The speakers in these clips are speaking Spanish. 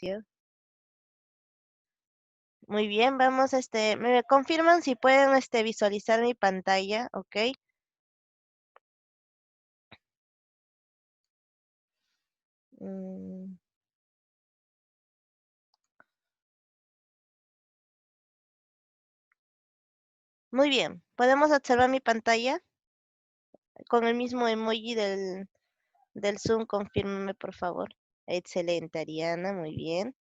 inicio. Muy bien, vamos, me confirman si pueden, visualizar mi pantalla, ¿ok? Mm, Muy bien, ¿podemos observar mi pantalla? Con el mismo emoji del Zoom, confírmeme, por favor. Excelente, Ariana, muy bien.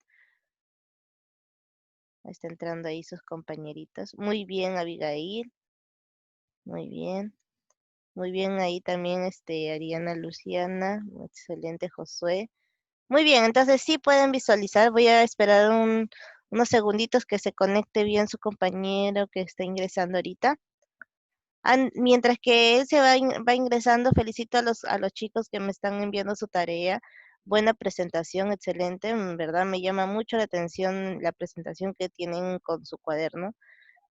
Está entrando ahí sus compañeritos. Muy bien, Abigail, muy bien. Muy bien, ahí también, Ariana, Luciana, excelente, Josué. Muy bien, entonces sí pueden visualizar. Voy a esperar unos segunditos que se conecte bien su compañero que está ingresando ahorita. Mientras que él va ingresando, felicito a los chicos que me están enviando su tarea. Buena presentación, excelente. En verdad me llama mucho la atención la presentación que tienen con su cuaderno.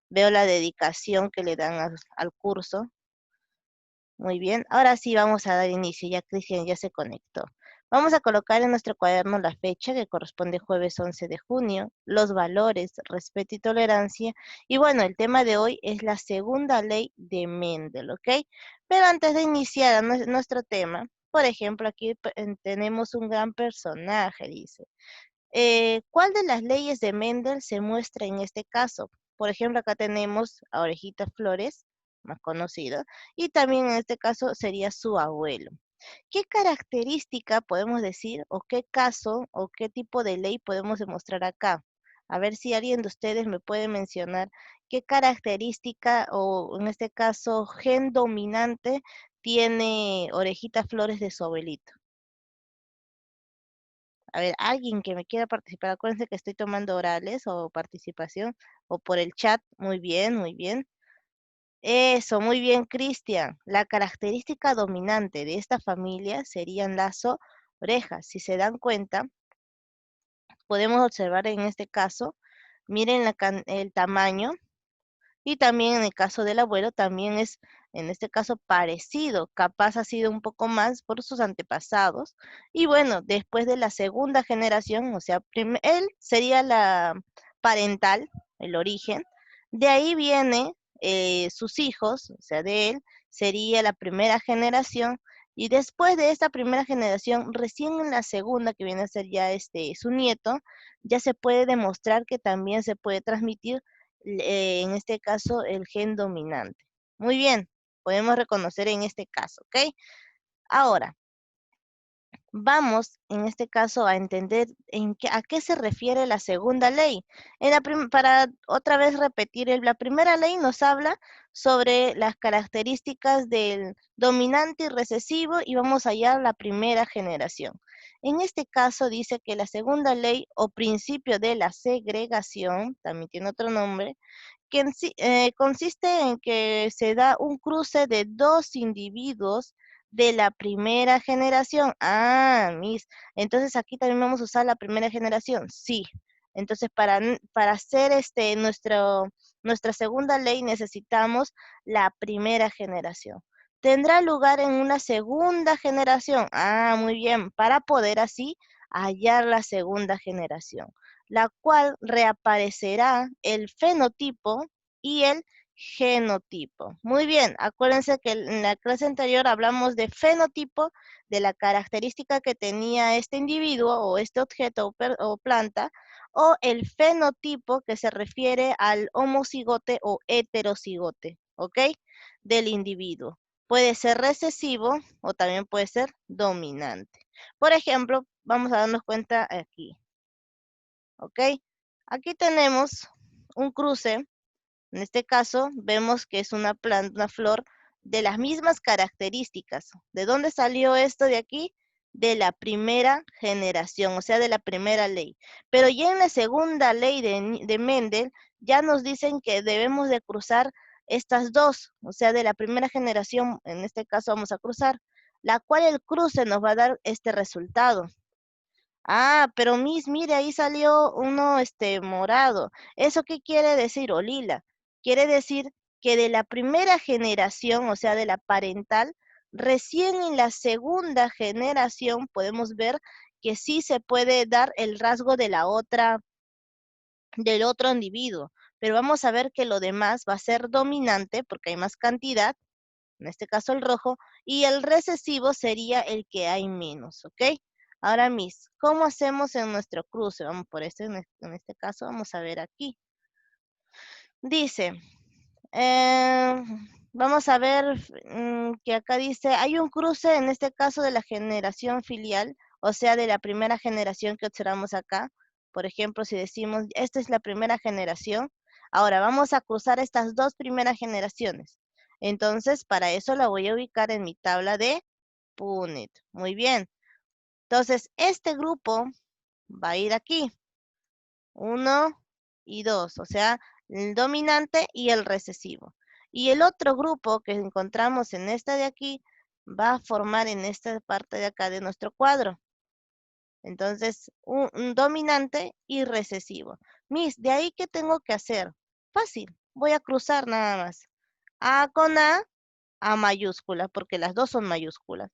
Veo la dedicación que le dan al curso. Muy bien, ahora sí vamos a dar inicio, ya Cristian ya se conectó. Vamos a colocar en nuestro cuaderno la fecha que corresponde jueves 11 de junio, los valores, respeto y tolerancia. Y bueno, el tema de hoy es la segunda ley de Mendel, ¿ok? Pero antes de iniciar nuestro tema, por ejemplo, aquí tenemos un gran personaje, dice. ¿Cuál de las leyes de Mendel se muestra en este caso? Por ejemplo, acá tenemos a Orejita Flores, más conocido, y también en este caso sería su abuelo. ¿Qué característica podemos decir o qué caso o qué tipo de ley podemos demostrar acá? A ver si alguien de ustedes me puede mencionar qué característica o en este caso gen dominante tiene Orejita Flores de su abuelito. A ver, alguien que me quiera participar, acuérdense que estoy tomando orales o participación o por el chat. Muy bien, muy bien. Eso, muy bien, Cristian. La característica dominante de esta familia serían las orejas. Si se dan cuenta, podemos observar en este caso, miren el tamaño. Y también en el caso del abuelo, también es, en este caso, parecido, capaz ha sido un poco más por sus antepasados. Y bueno, después de la segunda generación, o sea, él sería la parental, el origen. De ahí viene sus hijos, o sea, de él, sería la primera generación. Y después de esta primera generación, recién en la segunda, que viene a ser ya su nieto, ya se puede demostrar que también se puede transmitir en este caso el gen dominante. Muy bien, podemos reconocer en este caso, ¿ok? Ahora, vamos en este caso a entender a qué se refiere la segunda ley. Para otra vez repetir, la primera ley nos habla sobre las características del dominante y recesivo y vamos allá a la primera generación. En este caso dice que la segunda ley o principio de la segregación, también tiene otro nombre, que consiste en que se da un cruce de dos individuos de la primera generación. Ah, entonces aquí también vamos a usar la primera generación. Sí. Entonces, para hacer nuestra segunda ley necesitamos la primera generación. ¿Tendrá lugar en una segunda generación? Ah, muy bien, para poder así hallar la segunda generación, la cual reaparecerá el fenotipo y el genotipo. Muy bien, acuérdense que en la clase anterior hablamos de fenotipo, de la característica que tenía este individuo o este objeto o planta, o el fenotipo que se refiere al homocigote o heterocigote, ¿ok? Del individuo. Puede ser recesivo o también puede ser dominante. Por ejemplo, vamos a darnos cuenta aquí. ¿Ok? Aquí tenemos un cruce. En este caso, vemos que es una planta, una flor de las mismas características. ¿De dónde salió esto de aquí? De la primera generación, o sea, de la primera ley. Pero ya en la segunda ley de Mendel, ya nos dicen que debemos de cruzar estas dos, o sea, de la primera generación, en este caso vamos a cruzar, la cual el cruce nos va a dar este resultado. Ah, pero mire, ahí salió uno, morado. ¿Eso qué quiere decir? O lila. Quiere decir que de la primera generación, o sea, de la parental, recién en la segunda generación podemos ver que sí se puede dar el rasgo de la otra, del otro individuo, pero vamos a ver que lo demás va a ser dominante porque hay más cantidad, en este caso el rojo, y el recesivo sería el que hay menos, ¿ok? Ahora, Miss, ¿cómo hacemos en nuestro cruce? Vamos por en este caso, vamos a ver aquí. Dice, eh, vamos a ver que acá dice, hay un cruce en este caso de la generación filial, o sea, de la primera generación que observamos acá. Por ejemplo, si decimos, esta es la primera generación, ahora vamos a cruzar estas dos primeras generaciones. Entonces, para eso la voy a ubicar en mi tabla de Punnett. Muy bien. Entonces, este grupo va a ir aquí. 1 y 2, o sea, el dominante y el recesivo. Y el otro grupo que encontramos en esta de aquí va a formar en esta parte de acá de nuestro cuadro. Entonces, un dominante y recesivo. Miss, ¿de ahí qué tengo que hacer? Fácil, voy a cruzar nada más. A con A mayúscula, porque las dos son mayúsculas.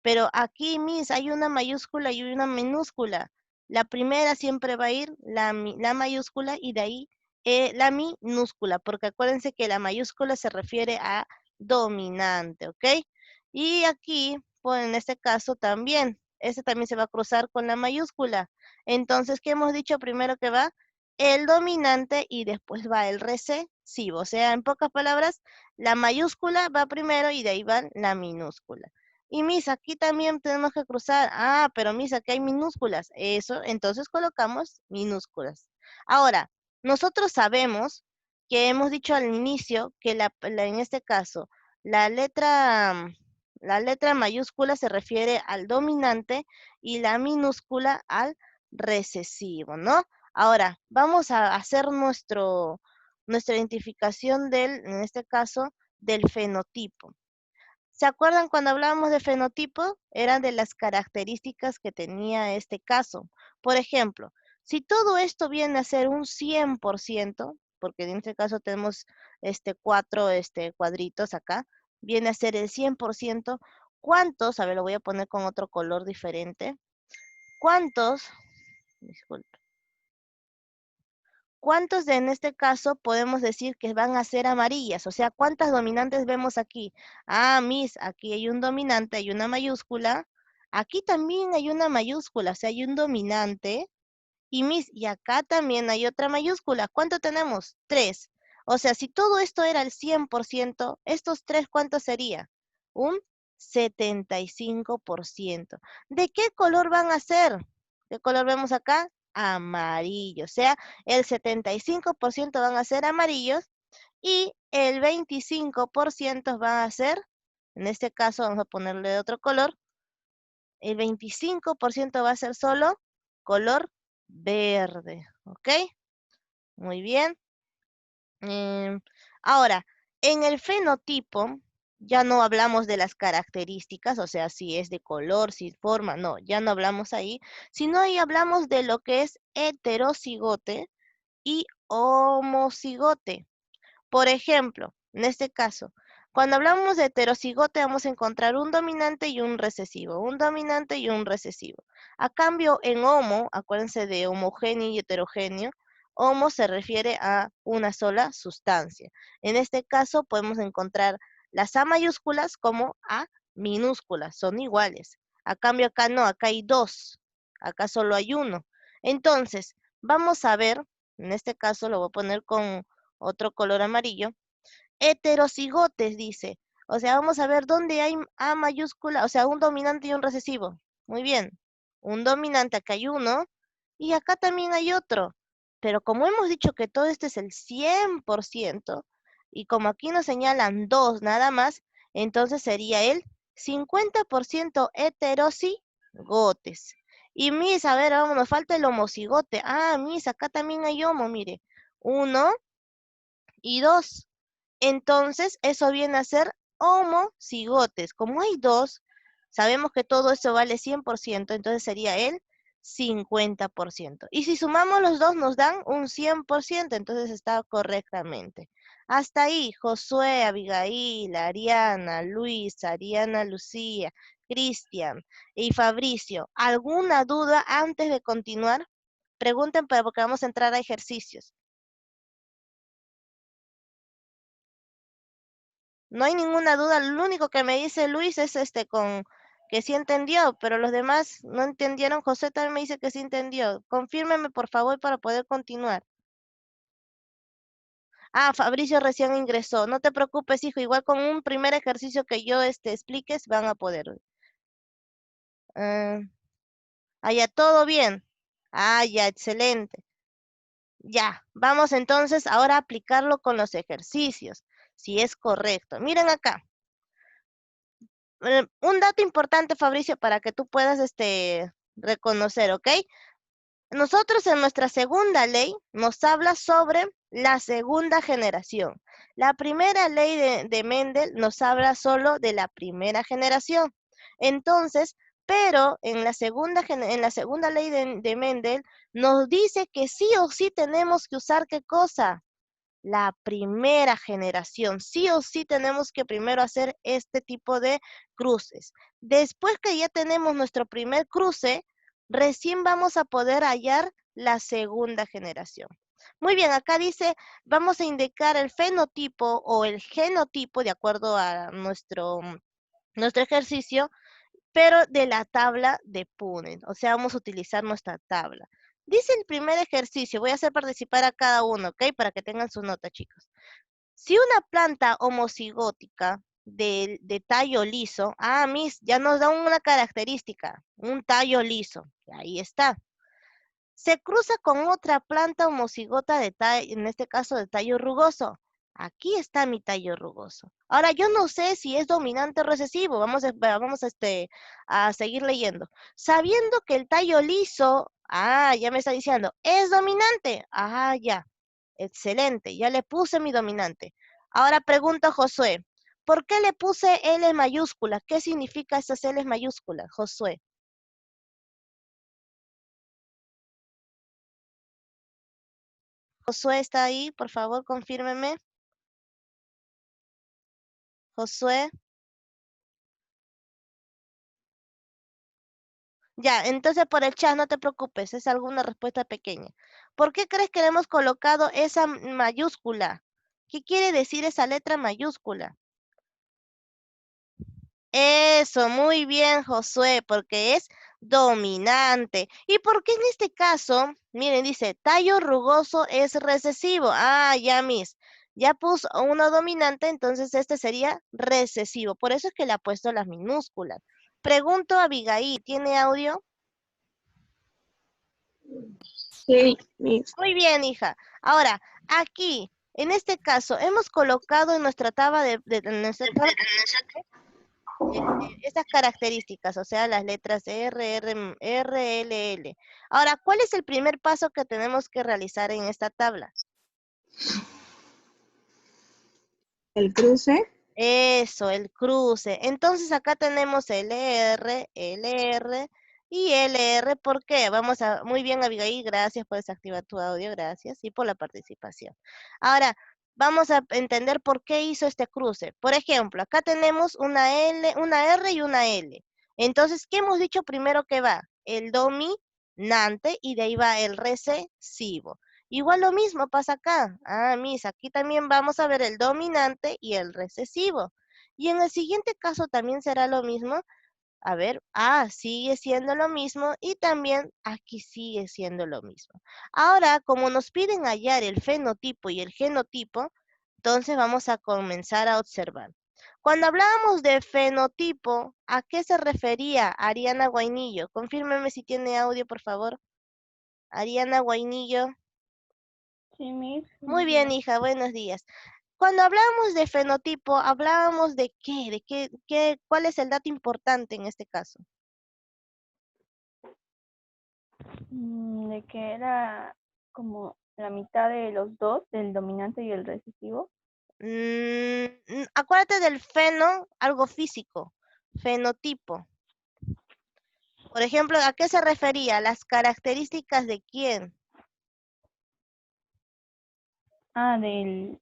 Pero aquí, Miss, hay una mayúscula y una minúscula. La primera siempre va a ir la mayúscula y de ahí la minúscula, porque acuérdense que la mayúscula se refiere a dominante, ¿ok? Y aquí, pues en este caso también, este también se va a cruzar con la mayúscula. Entonces, ¿qué hemos dicho primero que va? El dominante y después va el recesivo. O sea, en pocas palabras, la mayúscula va primero y de ahí va la minúscula. Y Miss, aquí también tenemos que cruzar. Ah, pero Miss, aquí hay minúsculas. Eso, entonces colocamos minúsculas. Ahora, nosotros sabemos que hemos dicho al inicio que en este caso, la letra, la letra mayúscula se refiere al dominante y la minúscula al recesivo, ¿no? Ahora, vamos a hacer nuestra identificación en este caso, del fenotipo. ¿Se acuerdan cuando hablábamos de fenotipo? Eran de las características que tenía este caso. Por ejemplo, si todo esto viene a ser un 100%, porque en este caso tenemos cuatro cuadritos acá, viene a ser el 100%, ¿cuántos? A ver, lo voy a poner con otro color diferente. ¿Cuántos? Disculpe. ¿Cuántos en este caso podemos decir que van a ser amarillas? O sea, ¿cuántas dominantes vemos aquí? Ah, Miss, aquí hay un dominante, hay una mayúscula. Aquí también hay una mayúscula, o sea, hay un dominante. Y Miss, y acá también hay otra mayúscula. ¿Cuánto tenemos? 3. O sea, si todo esto era el 100%, ¿estos tres cuánto sería? Un 75%. ¿De qué color van a ser? ¿Qué color vemos acá? Amarillo. O sea, el 75% van a ser amarillos y el 25% van a ser, en este caso vamos a ponerle de otro color, el 25% va a ser solo color verde, ¿ok? Muy bien. Em, Ahora, en el fenotipo ya no hablamos de las características, o sea, si es de color, si forma, no, ya no hablamos ahí, sino ahí hablamos de lo que es heterocigote y homocigote. Por ejemplo, en este caso, cuando hablamos de heterocigote vamos a encontrar un dominante y un recesivo, un dominante y un recesivo. A cambio, en homo, acuérdense de homogéneo y heterogéneo, homo se refiere a una sola sustancia. En este caso podemos encontrar las A mayúsculas como A minúsculas, son iguales. A cambio acá no, acá hay dos, acá solo hay uno. Entonces, vamos a ver, en este caso lo voy a poner con otro color amarillo, heterocigotes, dice. O sea, vamos a ver dónde hay A mayúscula, o sea, un dominante y un recesivo. Muy bien. Un dominante, acá hay uno, y acá también hay otro. Pero como hemos dicho que todo esto es el 100%, y como aquí nos señalan dos nada más, entonces sería el 50% heterocigotes. Y Miss, a ver, vamos, nos falta el homocigote. Ah, Miss, acá también hay homo, mire. 1 y 2. Entonces, eso viene a ser homocigotes. Como hay dos, sabemos que todo eso vale 100%, entonces sería el 50%. Y si sumamos los dos, nos dan un 100%, entonces está correctamente. Hasta ahí, Josué, Abigail, Ariana, Luis, Ariana, Lucía. Cristian y Fabricio, ¿alguna duda antes de continuar? Pregunten, pero porque vamos a entrar a ejercicios. No hay ninguna duda, lo único que me dice Luis es con que sí entendió, pero los demás no entendieron. José también me dice que sí entendió. Confírmeme, por favor, para poder continuar. Ah, Fabricio recién ingresó. No te preocupes, hijo, igual con un primer ejercicio que yo expliques van a poder. Ah, ya, todo bien. Ah, ya, excelente. Ya, vamos entonces ahora a aplicarlo con los ejercicios, si es correcto. Miren acá. Un dato importante, Fabricio, para que tú puedas reconocer, ¿ok? Nosotros en nuestra segunda ley nos habla sobre la segunda generación. La primera ley de Mendel nos habla solo de la primera generación. Entonces, pero en la segunda ley de Mendel nos dice que sí o sí tenemos que usar ¿qué cosa? La primera generación. Sí o sí tenemos que primero hacer este tipo de cruces. Después que ya tenemos nuestro primer cruce, recién vamos a poder hallar la segunda generación. Muy bien, acá dice, vamos a indicar el fenotipo o el genotipo de acuerdo a nuestro ejercicio, pero de la tabla de Punnett. O sea, vamos a utilizar nuestra tabla. Dice el primer ejercicio, voy a hacer participar a cada uno, ¿ok? Para que tengan su nota, chicos. Si una planta homocigótica de tallo liso, ya nos da una característica, un tallo liso, ahí está. Se cruza con otra planta homocigota en este caso de tallo rugoso. Aquí está mi tallo rugoso. Ahora, yo no sé si es dominante o recesivo. A seguir leyendo. Sabiendo que el tallo liso, ya me está diciendo, es dominante. Ya. Excelente, ya le puse mi dominante. Ahora pregunto a Josué, ¿por qué le puse L mayúscula? ¿Qué significa esas L mayúsculas, Josué? Josué está ahí, por favor, confírmeme. Josué. Ya, entonces por el chat no te preocupes, es alguna respuesta pequeña. ¿Por qué crees que le hemos colocado esa mayúscula? ¿Qué quiere decir esa letra mayúscula? Eso, muy bien, Josué, porque es dominante. ¿Y por qué en este caso? Miren, dice, tallo rugoso es recesivo. Ya, ya puso uno dominante, entonces este sería recesivo. Por eso es que le ha puesto las minúsculas. Pregunto a Abigail, ¿tiene audio? Sí, Miss. Muy bien, hija. Ahora, aquí, en este caso, hemos colocado en nuestra tabla en nuestra tabla estas características, o sea, las letras R, L, L. Ahora, ¿cuál es el primer paso que tenemos que realizar en esta tabla? El cruce. Eso, el cruce. Entonces acá tenemos LR y LR. ¿Por qué? Muy bien, Abigail, gracias por desactivar tu audio, gracias, y por la participación. Ahora, vamos a entender por qué hizo este cruce. Por ejemplo, acá tenemos una L, una R y una L. Entonces, ¿qué hemos dicho primero que va? El dominante y de ahí va el recesivo. Igual lo mismo pasa acá. Aquí también vamos a ver el dominante y el recesivo. Y en el siguiente caso también será lo mismo. A ver, sigue siendo lo mismo y también aquí sigue siendo lo mismo. Ahora, como nos piden hallar el fenotipo y el genotipo, entonces vamos a comenzar a observar. Cuando hablábamos de fenotipo, ¿a qué se refería Ariana Guainillo? Confírmeme si tiene audio, por favor. Ariana Guainillo. Sí, Miss. Muy Buenos bien, días. hija, buenos días. Cuando hablábamos de fenotipo, hablábamos de qué, cuál es el dato importante en este caso. De que era como la mitad de los dos, del dominante y el recesivo. Acuérdate del feno, algo físico, fenotipo. Por ejemplo, ¿a qué se refería? ¿Las características de quién? Del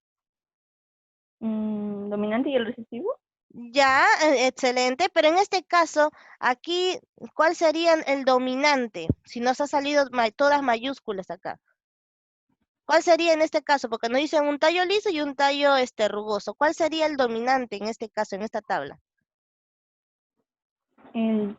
dominante y el recesivo. Ya, excelente, pero en este caso, aquí, ¿cuál sería el dominante? Si nos ha salido todas mayúsculas acá. ¿Cuál sería en este caso? Porque nos dicen un tallo liso y un tallo rugoso. ¿Cuál sería el dominante en este caso, en esta tabla? El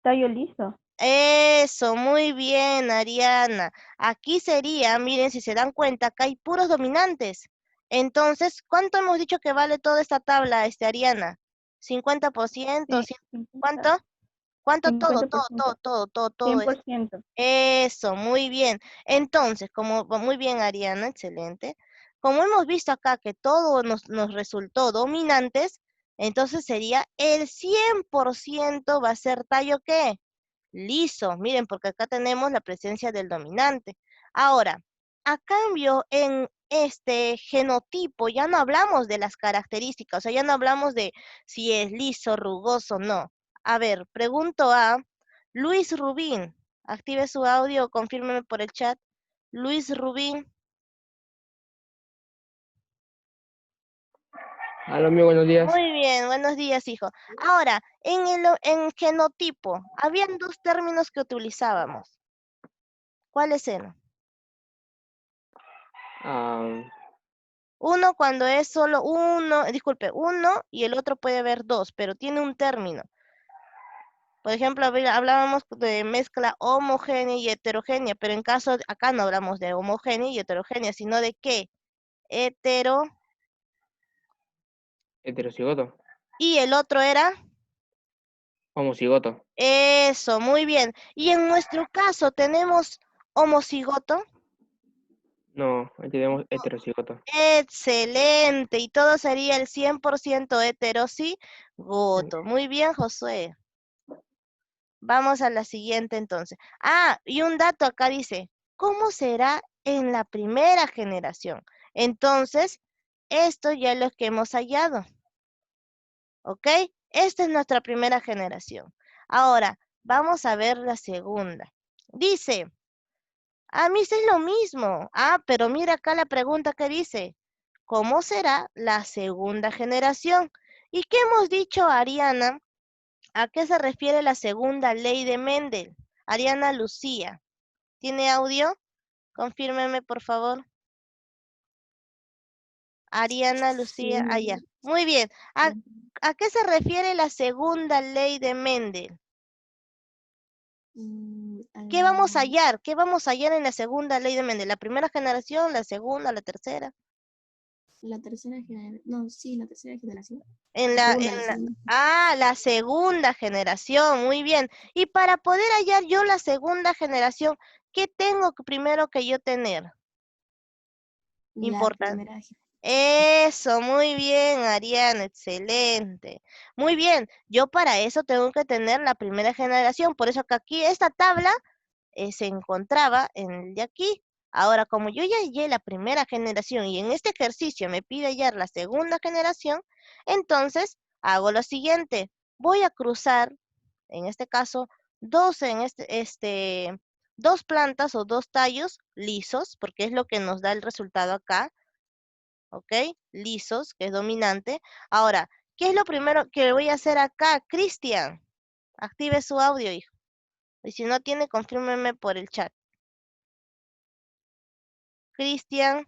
tallo liso. Eso, muy bien, Ariana. Aquí sería, miren, si se dan cuenta, acá hay puros dominantes. Entonces, ¿cuánto hemos dicho que vale toda esta tabla, Ariana? 50%, Sí, 50, ¿cuánto? ¿Cuánto? Todo, todo, todo, 50%, todo, todo, todo. 100%. Eso, muy bien. Entonces, muy bien, Ariana, excelente. Como hemos visto acá que todo nos resultó dominantes, entonces sería el 100% va a ser tallo ¿qué? Liso, miren, porque acá tenemos la presencia del dominante. Ahora, a cambio, en este genotipo ya no hablamos de las características, o sea, ya no hablamos de si es liso, rugoso, no. A ver, pregunto a Luis Rubín. Active su audio, confírmeme por el chat. Luis Rubín. Hola, amigo, buenos días. Muy bien, buenos días, hijo. Ahora, en genotipo, habían dos términos que utilizábamos. ¿Cuáles eran? Ah, Uno cuando es solo uno, disculpe, uno y el otro puede haber dos, pero tiene un término. Por ejemplo, hablábamos de mezcla homogénea y heterogénea, pero en caso, acá no hablamos de homogénea y heterogénea, sino de qué? Hetero, heterocigoto, y el otro era, homocigoto. eso, muy bien. Y en nuestro caso tenemos homocigoto. No, ahí tenemos heterocigoto. Excelente, y todo sería el 100% Mm, heterocigoto. Muy bien, Josué. Vamos a la siguiente entonces. Ah, y un dato acá dice, ¿cómo será en la primera generación? Entonces, esto ya es lo que hemos hallado, ¿ok? Esta es nuestra primera generación. Ahora, vamos a ver la segunda. Dice, a mí sí es lo mismo. Ah, pero mira acá la pregunta que dice, ¿cómo será la segunda generación? ¿Y qué hemos dicho, Ariana? ¿A qué se refiere la segunda ley de Mendel? Ariana Lucía, ¿tiene audio? Confírmeme, por favor. Ariana Lucía, allá. Sí, Muy bien. ¿A, sí. a qué se refiere la segunda ley de Mendel? A ¿Qué vamos a la, hallar? ¿Qué vamos a hallar en la segunda ley de Mendel? ¿La primera generación, la segunda, la tercera? la tercera generación, no, sí, la tercera generación. En La la, segunda, la en la, segunda. la segunda generación, muy bien. Y para poder hallar yo la segunda generación, ¿qué tengo primero que yo tener? La Importante. primera Eso, muy bien, Ariana, excelente. Muy bien, yo para eso tengo que tener la primera generación, por eso que aquí esta tabla se encontraba en el de aquí. Ahora, como yo ya hallé la primera generación y en este ejercicio me pide hallar la segunda generación, entonces hago lo siguiente. Voy a cruzar, en este caso, dos plantas o dos tallos lisos, porque es lo que nos da el resultado acá, ¿ok? Lisos, que es dominante. Ahora, ¿qué es lo primero que voy a hacer acá? Cristian, active su audio, hijo. Y si no tiene, confírmeme por el chat. Cristian,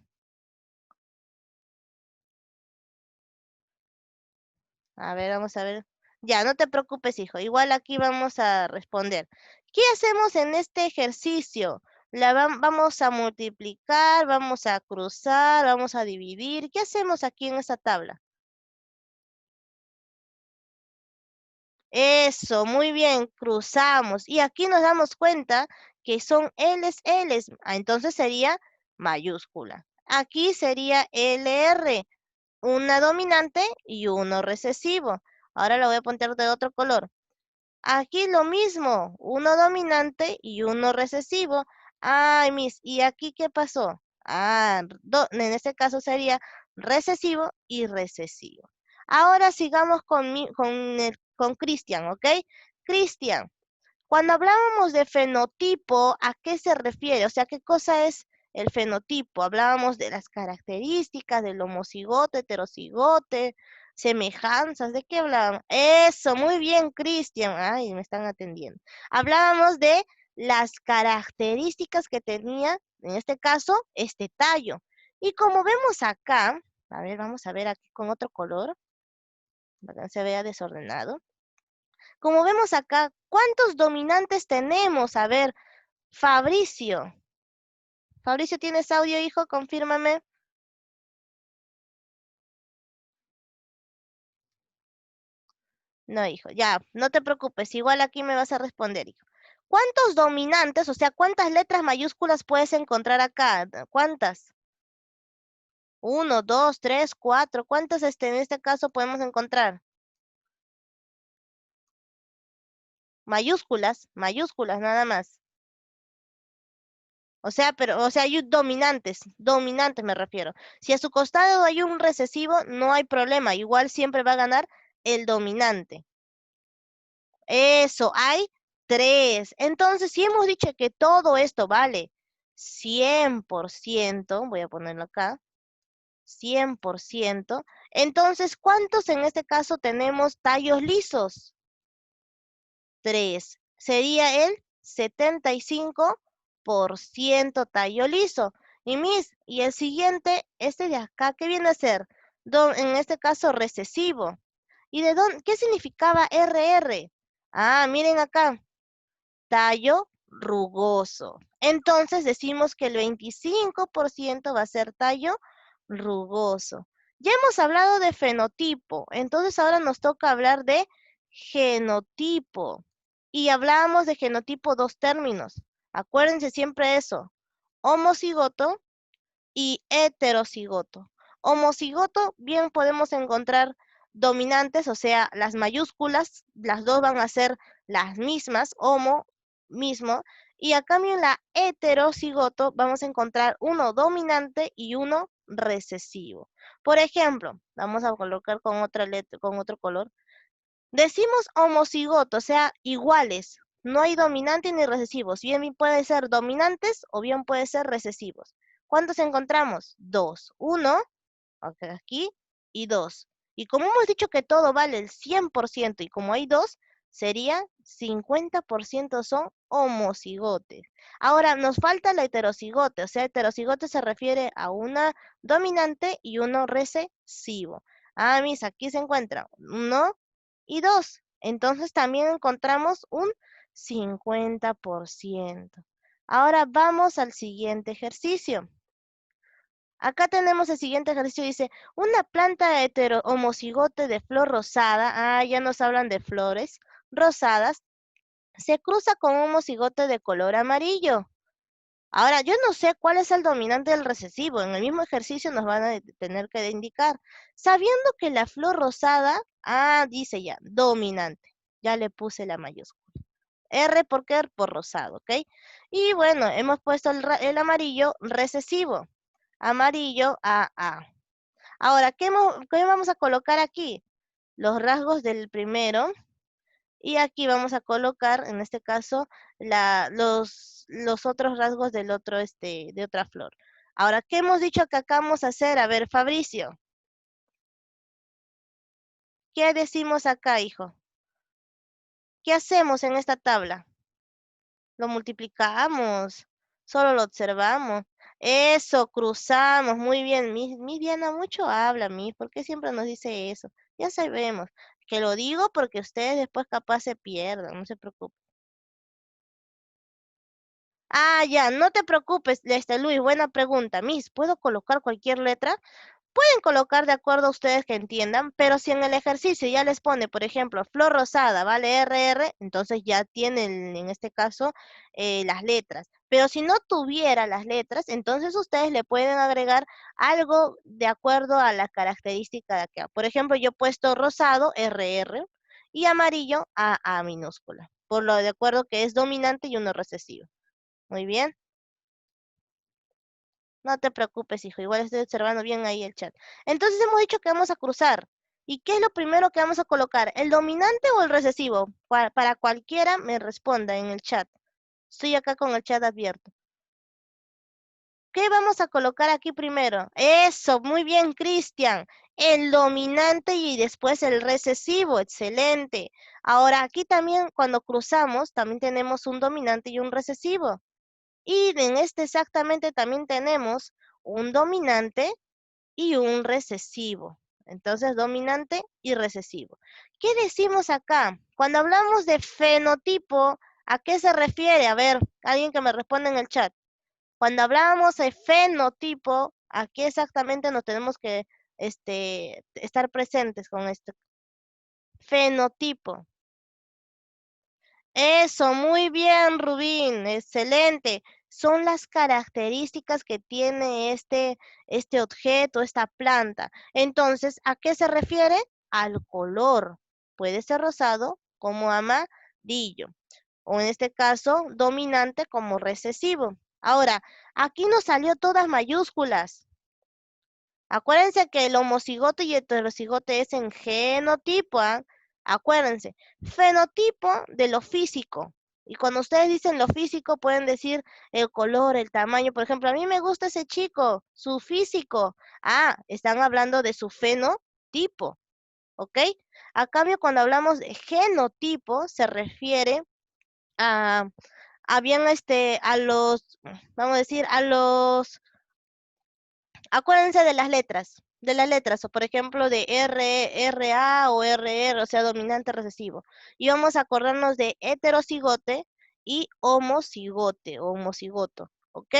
a ver, vamos a ver. Ya, no te preocupes, hijo. Igual aquí vamos a responder. ¿Qué hacemos en este ejercicio? Vamos a multiplicar, vamos a cruzar, vamos a dividir. ¿Qué hacemos aquí en esta tabla? Eso, muy bien, cruzamos. Y aquí nos damos cuenta que son L's, L's. Entonces sería mayúscula. Aquí sería LR, una dominante y uno recesivo. Ahora lo voy a poner de otro color. Aquí lo mismo, uno dominante y uno recesivo. Ay, ¿y aquí qué pasó? Ah, en este caso sería recesivo y recesivo. Ahora sigamos con Cristian, ¿ok? Cristian, cuando hablábamos de fenotipo, ¿a qué se refiere? O sea, ¿qué cosa es el fenotipo? Hablábamos de las características del homocigote, heterocigote. semejanzas, ¿de qué hablaban? Eso, muy bien, Cristian. Ay, me están atendiendo. Hablábamos de las características que tenía, en este caso, este tallo. Y como vemos acá, a ver, vamos a ver aquí con otro color, para que no se vea desordenado. Como vemos acá, ¿cuántos dominantes tenemos? A ver, Fabricio. Fabricio, ¿tienes audio, hijo? Confírmame. No, hijo, ya, no te preocupes, igual aquí me vas a responder, hijo. ¿Cuántos dominantes, o sea, cuántas letras mayúsculas puedes encontrar acá? ¿Cuántas? 1, 2, 3, 4. ¿Cuántas en este caso podemos encontrar? Mayúsculas, mayúsculas nada más. O sea, hay dominantes me refiero. Si a su costado hay un recesivo, no hay problema, igual siempre va a ganar el dominante. Eso, hay 3. Entonces, si hemos dicho que todo esto vale 100%, voy a ponerlo acá, 100%, entonces, ¿cuántos en este caso tenemos tallos lisos? 3. Sería el 75% tallo liso. Y el siguiente, este de acá, ¿qué viene a ser? En este caso, recesivo. ¿Y de dónde? ¿Qué significaba RR? Ah, miren acá, tallo rugoso. Entonces decimos que el 25% va a ser tallo rugoso. Ya hemos hablado de fenotipo, entonces ahora nos toca hablar de genotipo. Y hablábamos de genotipo 2 términos. Acuérdense siempre eso, homocigoto y heterocigoto. Homocigoto, bien podemos encontrar dominantes, o sea, las mayúsculas, las dos van a ser las mismas, homo, mismo, y a cambio en la heterocigoto vamos a encontrar uno dominante y uno recesivo. Por ejemplo, vamos a colocar con otra letra, con otro color. Decimos homocigoto, o sea, iguales. No hay dominantes ni recesivos. Bien puede ser dominantes o bien puede ser recesivos. ¿Cuántos encontramos? 2. 1, aquí, y 2. Y como hemos dicho que todo vale el 100% y como hay 2, sería 50% son homocigotes. Ahora, nos falta la heterocigote, o sea, heterocigote se refiere a una dominante y uno recesivo. Ah, mis, aquí se encuentra 1 y 2. Entonces también encontramos un 50%. Ahora vamos al siguiente ejercicio. Acá tenemos el siguiente ejercicio, dice, una planta homocigote de flor rosada, ya nos hablan de flores rosadas, se cruza con un homocigote de color amarillo. Ahora, yo no sé cuál es el dominante del recesivo, en el mismo ejercicio nos van a tener que indicar. Sabiendo que la flor rosada, dice ya, dominante, ya le puse la mayúscula. R por qué, por rosado, ¿ok? Y bueno, hemos puesto el amarillo recesivo. Amarillo, AA. Ahora, ¿qué vamos a colocar aquí? Los rasgos del primero. Y aquí vamos a colocar, en este caso, los otros rasgos del otro, de otra flor. Ahora, ¿qué hemos dicho que acá vamos a hacer? A ver, Fabricio. ¿Qué decimos acá, hijo? ¿Qué hacemos en esta tabla? Lo multiplicamos, solo lo observamos. Eso, cruzamos, muy bien. Mi Diana mucho habla, ¿por qué siempre nos dice eso? Ya sabemos, que lo digo porque ustedes después capaz se pierdan, no se preocupen. Ya, no te preocupes, Luis, buena pregunta. ¿Puedo colocar cualquier letra? Pueden colocar de acuerdo a ustedes que entiendan, pero si en el ejercicio ya les pone, por ejemplo, flor rosada, vale RR, entonces ya tienen en este caso las letras. Pero si no tuviera las letras, entonces ustedes le pueden agregar algo de acuerdo a la característica de acá. Por ejemplo, yo he puesto rosado, RR, y amarillo, A minúscula, por lo de acuerdo que es dominante y uno recesivo. Muy bien. No te preocupes, hijo, igual estoy observando bien ahí el chat. Entonces hemos dicho que vamos a cruzar. ¿Y qué es lo primero que vamos a colocar? ¿El dominante o el recesivo? Para cualquiera me responda en el chat. Estoy acá con el chat abierto. ¿Qué vamos a colocar aquí primero? Eso, muy bien, Cristian. el dominante y después el recesivo. Excelente. Ahora aquí también cuando cruzamos también tenemos un dominante y un recesivo. Y en este exactamente también tenemos un dominante y un recesivo. Entonces, dominante y recesivo. ¿Qué decimos acá? Cuando hablamos de fenotipo, ¿a qué se refiere? A ver, alguien que me responda en el chat. Cuando hablábamos de fenotipo, ¿a qué exactamente nos tenemos que estar presentes con este fenotipo? Eso, muy bien, Rubín, excelente. Son las características que tiene este objeto, esta planta. Entonces, ¿a qué se refiere? Al color. Puede ser rosado como amarillo, o en este caso, dominante como recesivo. Ahora, aquí nos salió todas mayúsculas. Acuérdense que el homocigote y heterocigote es en genotipo, ¿ah? Acuérdense, fenotipo de lo físico. Y cuando ustedes dicen lo físico, pueden decir el color, el tamaño. Por ejemplo, a mí me gusta ese chico, su físico. Ah, están hablando de su fenotipo, ¿ok? A cambio, cuando hablamos de genotipo, se refiere a bien a los, vamos a decir, a los. Acuérdense de las letras, o por ejemplo de R, RA o RR, o sea, dominante recesivo. Y vamos a acordarnos de heterocigote y homocigote o homocigoto, ¿ok?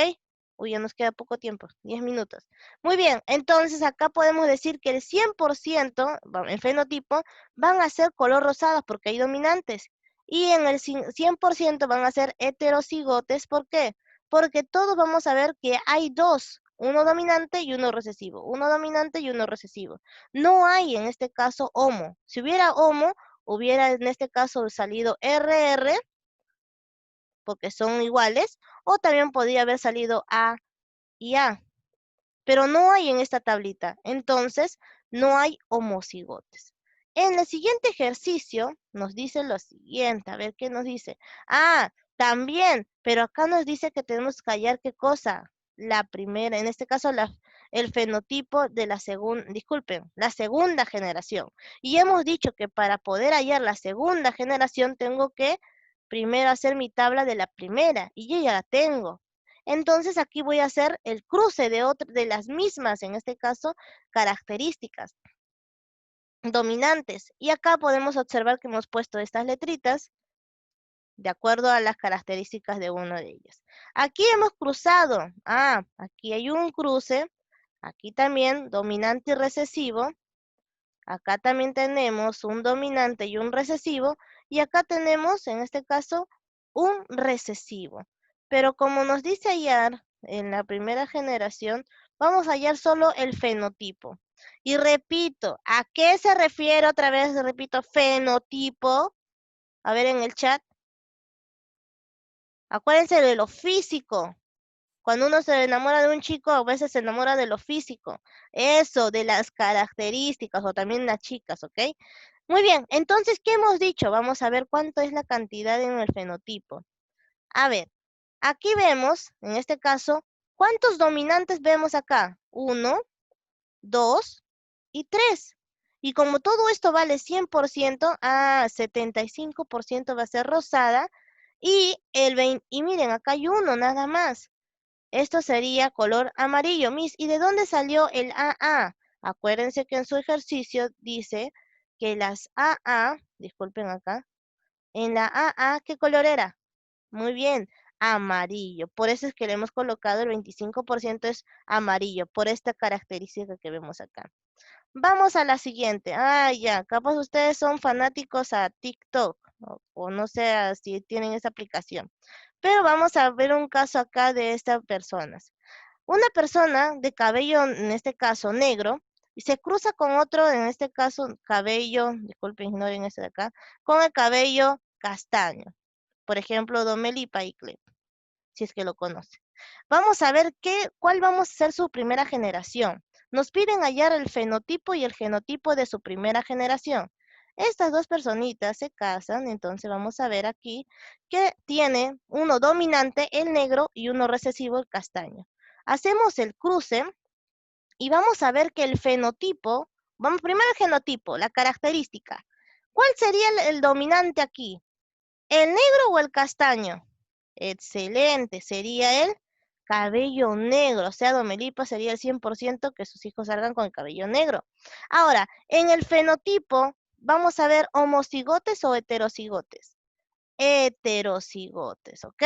Uy, ya nos queda poco tiempo, 10 minutos. Muy bien, entonces acá podemos decir que el 100% en fenotipo van a ser color rosados porque hay dominantes. Y en el 100% van a ser heterocigotes, ¿por qué? Porque todos vamos a ver que hay dos, uno dominante y uno recesivo, uno dominante y uno recesivo. No hay en este caso homo. Si hubiera homo, hubiera en este caso salido RR, porque son iguales, o también podría haber salido A y A, pero no hay en esta tablita, entonces no hay homocigotes. En el siguiente ejercicio nos dice lo siguiente, a ver qué nos dice. Ah, también, pero acá nos dice que tenemos que hallar qué cosa. La primera, en este caso el fenotipo de la segunda, disculpen, la segunda generación. Y hemos dicho que para poder hallar la segunda generación tengo que primero hacer mi tabla de la primera, y yo ya la tengo. Entonces aquí voy a hacer el cruce de las mismas, en este caso, características dominantes. Y acá podemos observar que hemos puesto estas letritas de acuerdo a las características de una de ellas. Aquí hemos cruzado. Ah, aquí hay un cruce. Aquí también dominante y recesivo. Acá también tenemos un dominante y un recesivo. Y acá tenemos, en este caso, un recesivo. Pero como nos dice ayer, en la primera generación, vamos a hallar solo el fenotipo. Y repito, ¿a qué se refiere otra vez? Repito, fenotipo. A ver en el chat. Acuérdense de lo físico. Cuando uno se enamora de un chico, a veces se enamora de lo físico. Eso, de las características, o también las chicas, ¿ok? Muy bien, entonces, ¿qué hemos dicho? Vamos a ver cuánto es la cantidad en el fenotipo. A ver, aquí vemos, en este caso, ¿cuántos dominantes vemos acá? 1, 2 y 3. Y como todo esto vale 100%, 75% va a ser rosada, y y miren, acá hay uno nada más. Esto sería color amarillo. Miss, ¿y de dónde salió el AA? Acuérdense que en su ejercicio dice que las AA, disculpen acá, en la AA, ¿qué color era? Muy bien, amarillo. Por eso es que le hemos colocado el 25% es amarillo, por esta característica que vemos acá. Vamos a la siguiente. Ah, ya, capaz ustedes son fanáticos a TikTok, o no sé si tienen esa aplicación. Pero vamos a ver un caso acá de estas personas. Una persona de cabello, en este caso negro, y se cruza con otro, en este caso cabello, disculpen, ignoren ese de acá, con el cabello castaño. Por ejemplo, Domeli Paicle, si es que lo conoce. Vamos a ver cuál vamos a ser su primera generación. Nos piden hallar el fenotipo y el genotipo de su primera generación. Estas dos personitas se casan, entonces vamos a ver aquí que tiene uno dominante, el negro, y uno recesivo, el castaño. Hacemos el cruce y vamos a ver que el fenotipo Vamos primero al genotipo, la característica. ¿Cuál sería el dominante aquí? ¿El negro o el castaño? Excelente, sería el cabello negro. O sea, Domelipa sería el 100% que sus hijos salgan con el cabello negro. Ahora, en el fenotipo, vamos a ver homocigotes o heterocigotes. Heterocigotes, ¿ok?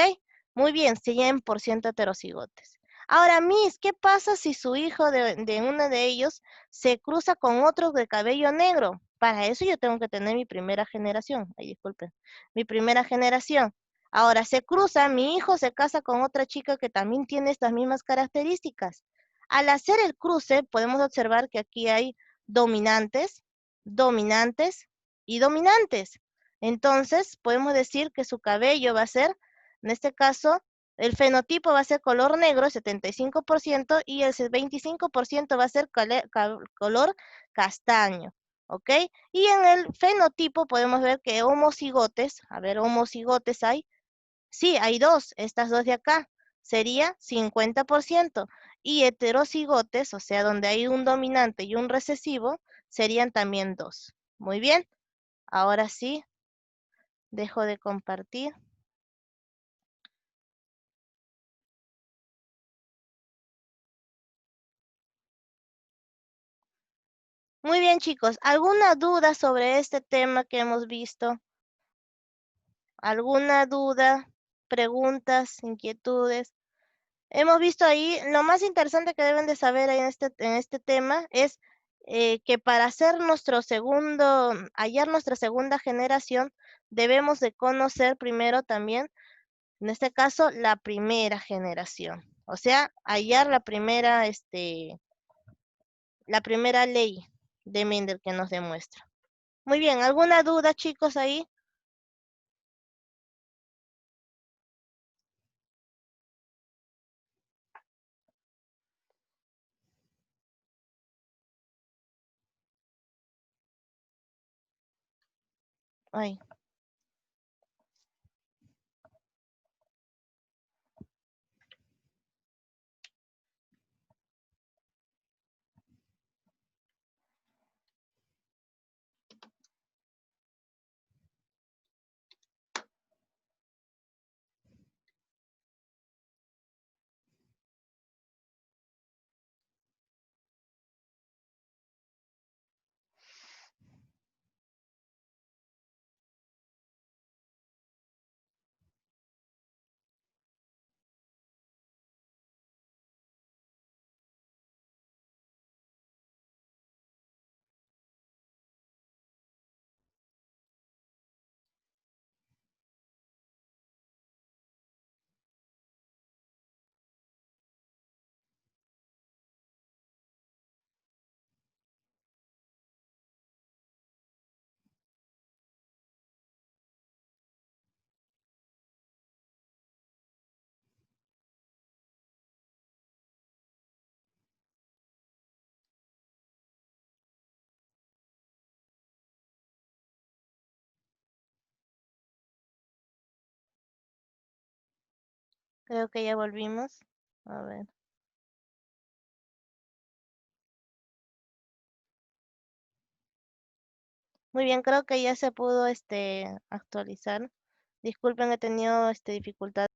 Muy bien, 100% heterocigotes. Ahora, Miss, ¿qué pasa si su hijo de uno de ellos se cruza con otro de cabello negro? Para eso yo tengo que tener mi primera generación. Ay, disculpen. Mi primera generación. Ahora se cruza, mi hijo se casa con otra chica que también tiene estas mismas características. Al hacer el cruce, podemos observar que aquí hay dominantes, dominantes y dominantes. Entonces, podemos decir que su cabello va a ser, en este caso, el fenotipo va a ser color negro, 75%, y el 25% va a ser color castaño, ¿ok? Y en el fenotipo podemos ver que homocigotes, a ver, homocigotes hay, sí, hay dos, estas dos de acá, sería 50%, y heterocigotes, o sea, donde hay un dominante y un recesivo, serían también dos. Muy bien, ahora sí, dejo de compartir. Muy bien, chicos. ¿Alguna duda sobre este tema que hemos visto? ¿Alguna duda, preguntas, inquietudes? Hemos visto ahí, lo más interesante que deben de saber en este tema es que para hacer hallar nuestra segunda generación, debemos de conocer primero también, en este caso, la primera generación. O sea, hallar la primera ley de Mendel que nos demuestra. Muy bien, ¿alguna duda, chicos, ahí? Ay, creo que ya volvimos. A ver. Muy bien, creo que ya se pudo actualizar. Disculpen, he tenido dificultad.